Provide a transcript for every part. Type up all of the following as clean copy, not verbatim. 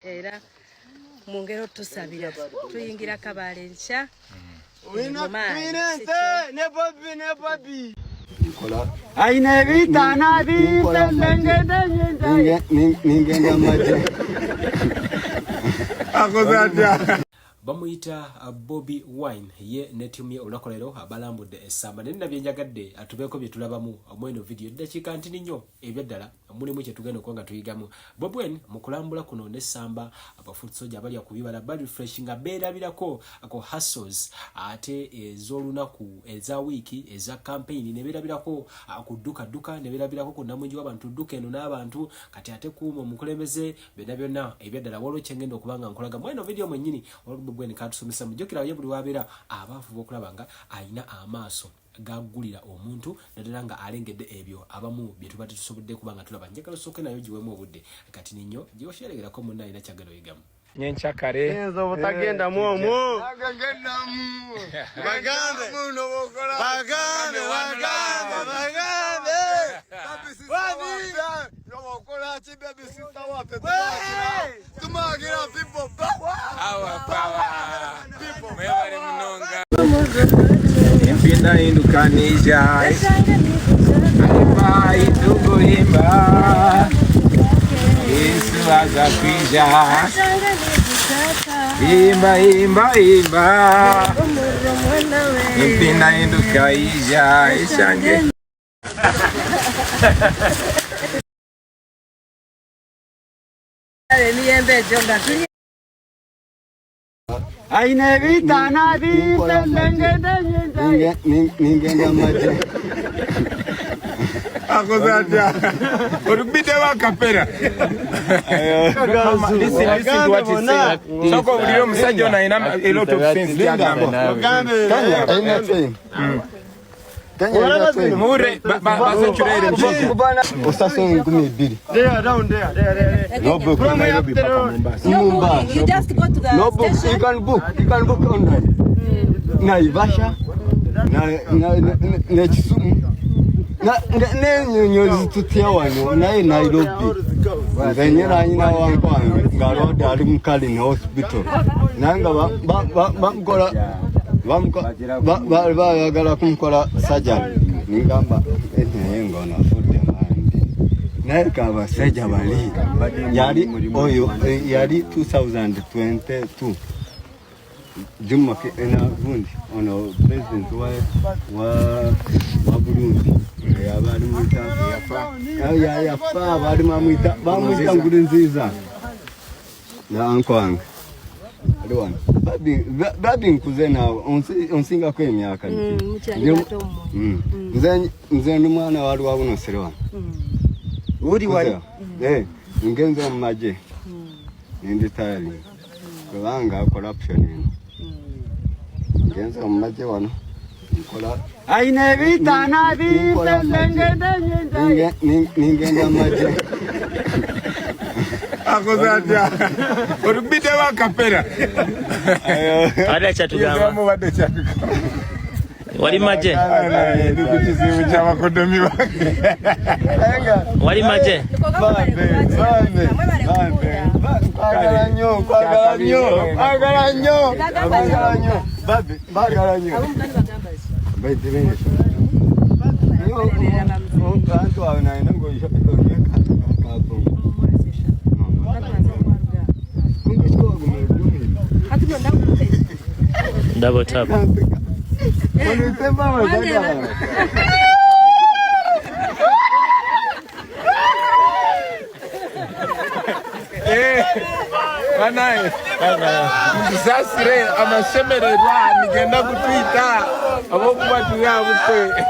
Era mu ngero tusabira tuyingira Kabale ncha ne Bobi aina vita na vita ningenda maji akozata bamuyita Bobi wine ye netumye olunakolero abalambudde essamba ne nabyenjagadde atubeko bye tulabamu omweno video dakika ntini nnyo ebyaddala mulimu kye tugenda okuba nga tuyigamu Bobi wine mu kulambula kuno n'essamba aba Footsoldier abali ku bibala bali refreshing abeerabirako ako hustles ate ez'olunaku eza wiiki eza campaign ne beerabirako ku dduka ne beerabirako ku namungi w'abantu dduka eno n'abantu kati ate kuuma omukulembeze byonna ebyaddala waliwo kye ngenda okuba nga nkolaga mweno video mwennyini Gwen katusomesa mujokera ye buli wabeera abafu bokulabanga aina amaaso gagulira omuntu naddala nga alengedde ebyo abamu bye tuba tusobodde kubanga tulaba njagala soke nayo giwemu obudde kati ninyo gyosheregerako munna alina kyagala oyigamu nyencha kare enzo butagenda muomu agagenda mu bagambe muno bokola bagambe Yomokola chi baby sister wape tumagira people awa power people mewale munonga impinda indukanija alipa itugoimba Yesu azakwija imba impinda indukaija ishange aina vita na vita ningenda maji akozata orubide wa kapera listen to what he said soko ulio msajja na ina a lot of things Mure, basenchurere kubana usasa ngumi bili. There down there. No book. You just go to the no book. You can book online. Naivasha. Na Kisumu. Na nyozi tutia wano na Nairobi. Zenyera ina wangu ngaro dali mkali na hospital. Nanga bamkola bagala kumkola surgery ningamba enyengo na fude mandi naye kaba seja bali yali oyo yali 2022 Juma ena gundi ono president wa Burundi yabali muita yafa bali mamuita bamuita ngudi nziza na ankwanga Adwan Barbie nkuze nawe onsinga ko emyaka nze mwana wali wabunosere wana uri wali ngenze mu maje ndi tayari kubanga corruption ngenze mu maje wana nkola aina vita na vita ningenda maje akozata orubide wa kapera ada chatugamba mu bade chatugamba wali maje ndikuchizimu cha makodomi wali maje double tap Banaye sasire amasemererwa nigenda kutwita abokuba tuyabukwe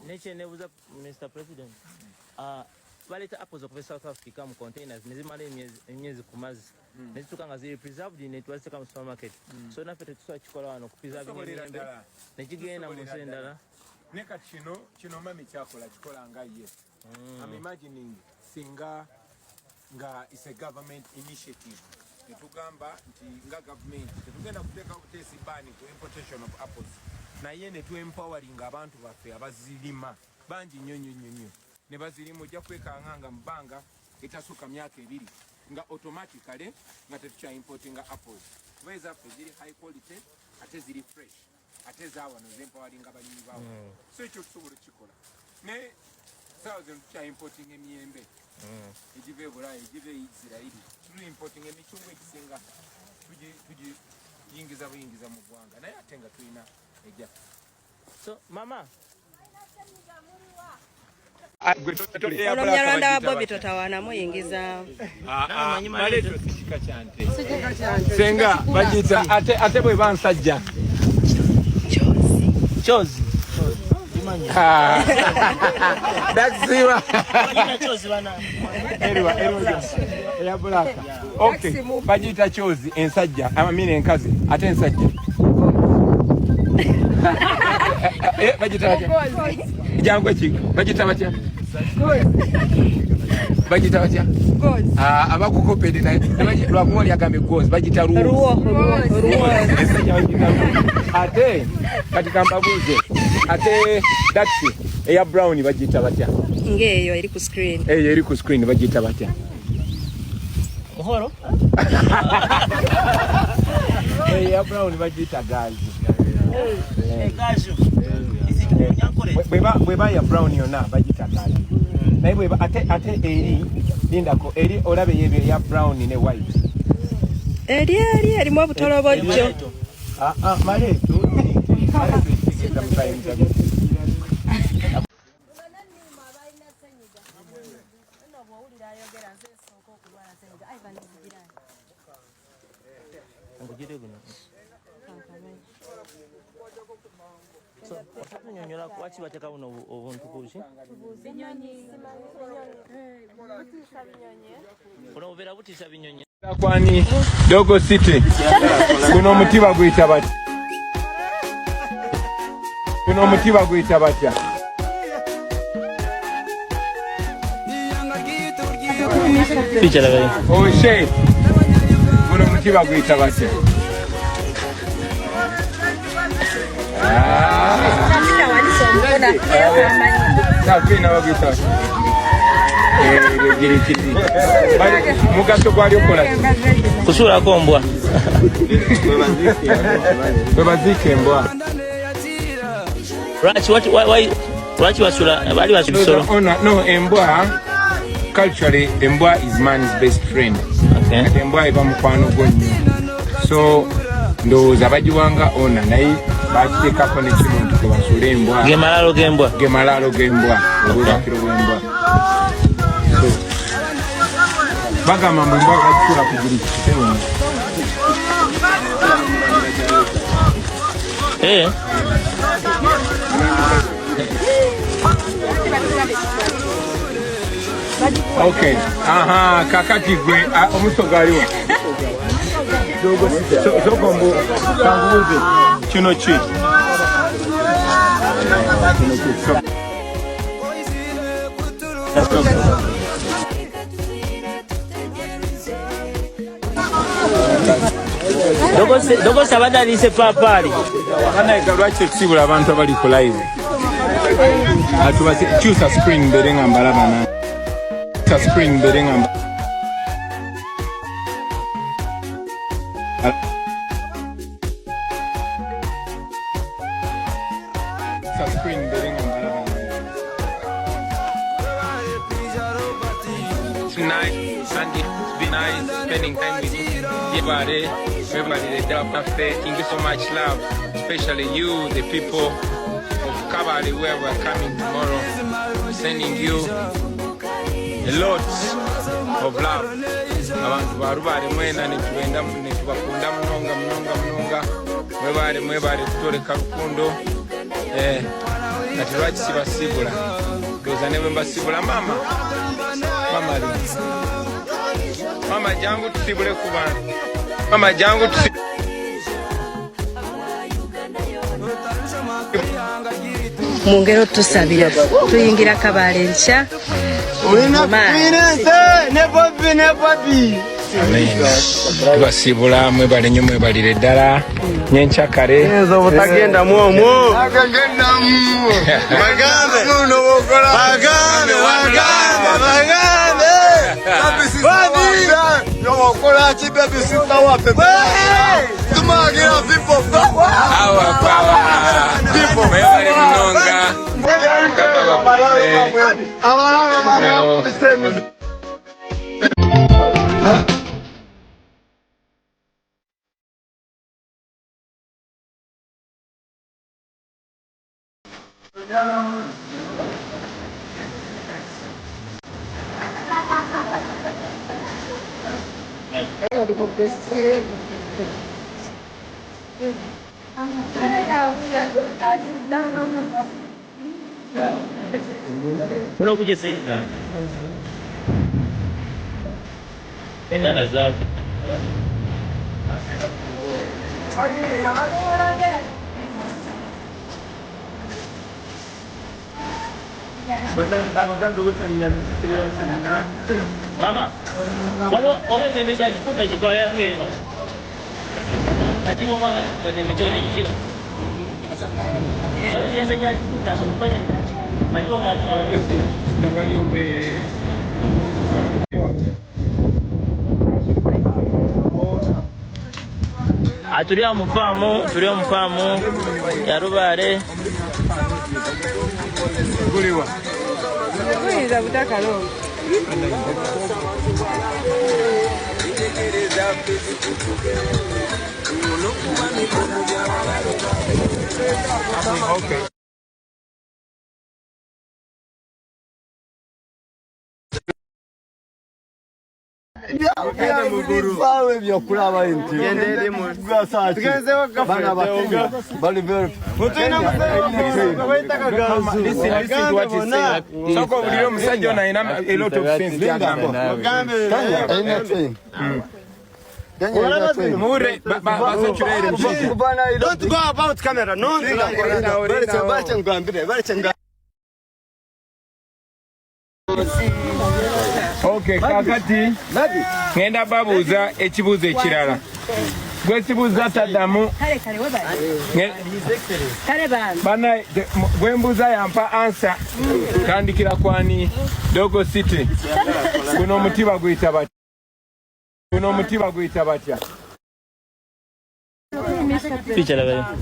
neche nebuza Mr President baleta apples of South Africa mu containers nezimala emyezi kumazi nezitukanga ziri preserved netwaziteka mu supermarket so naffe tetusobola kikola wano kupreserve emiyembe nekigenda mu nsi endala neka kino mami kyakola kikola nga ye I'm imagining singa nga is a government initiative netugamba nti nga government tetugenda kuteeka kutesi bani ku importation of apples naye netwempowering abantu baffe abazirima bangi nnyo ne bazirimu ojja kwekanganga mu bbanga etasuka myaka 2 nga automatically nga tetucha importing apples weza ziri high quality ate ziri fresh ate zawano zempowering abalimi bawo so ekyo tusobola kikola ne sawa tucha importing emiyembe ejive Bulaya ejive Israeli tulu importing emichungwe ekisinga tuji yingiza buyingiza mu gwanga naye ate nga tulina ejja so mama Olomyalanda wa Bobi totawana muyingiza maleto kishika kyante senga bajita ate bwe bansajja chozi that's zero ya bulaka okay bajita chozi ensajja amamine enkazi ate ensajja bajita batya jangu ekiko bajita batya bajita batya abakukopede naye lwakuwoli agambe gozi bajita ruwo ate katika mbabuze ate taxi eya brown bajita batya ngeyo eri ku screen eri ku screen bajita batya muhoro eya brown bajita gazi gazi bweba ya brown yona bajita gazi naye bweba ate eri lindako eri olabe yebyo ya brown ne white eri mu obutolobojjo maleto nyonyola kwaki bateka buno obuntu kuki buno bubeera butiisa binyonyi kwani dogo city kuno omutiba guyita batya kuno omutiba guyita batya oshe kuno omutiba guyita batya mugaso gwali okola kusuulako mbwa webaziika embwa lwaki wasula bali basolo no embwa culturally embwa is man's best friend ate embwa eba mukwano gwo nnyo so ndowooza bagiwanga ona naye bakiteekako nekiruntu tebasula embwa gemalaalo g'embwa obulakiro bw'embwa bagamba mbu embwa bagikula kugiri kitewo okay kakati gwe omusoga aliwo Zogombo kangubuze kino ki dogo sabadalise papali banayiga lwaki ekisibula abantu abali ku live kyusa screen mbere nga mbalabana screen mbere nga spending time with everybody, thank you so much, love, especially you, the people of Kabale, where we're coming tomorrow, sending you a lot of love. Abantu barubare mwena nituenda netubakunda munonga mwebare tutoleka rukundo kati lwaki sibasibula doza newe mbasibula mama jangu tusibule ku bantu mama jangu mu ngero tusabira tuyingira Kabale nkya ne Bobi tubasibula mwebale nnyo mwebalire ddala nyenkya kare ezo butagenda muomwo agendamu bagambe muno bokola bagambe yokola kibebi sitawa pepe tumagira vipo awa pawa mwebale munonga Belum punya sih. Ini ada zat. Mama, kalau orang ini jadi pun jadi kaya ni. Nanti mama jadi mencuri kecil. Saya saja tak sempat. Macam turi omufamu ya Rubare Kuyinza butakalo okay. Bawe byokulaba inti gendere mu gasachi tugenzeho gafana bali very mutena wetaka gazu this is what is saying soko buliro musajja ona ina a lot of things gambe anything don't go about camera no okay kakati ngenda babuuza ekibuuzo ekirala gwe kibuuza taddamu bana gwe mbuuza yampa ansa tandikira kwani Dogo City guno omutiba guyita batya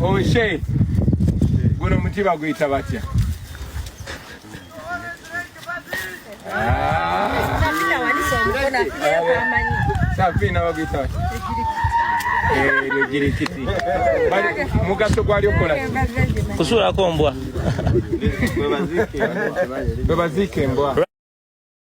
oshe guno omutiba guyita batya Safina bagita girikiti mugaso gwali okola kusura kombwa bebazike mbwa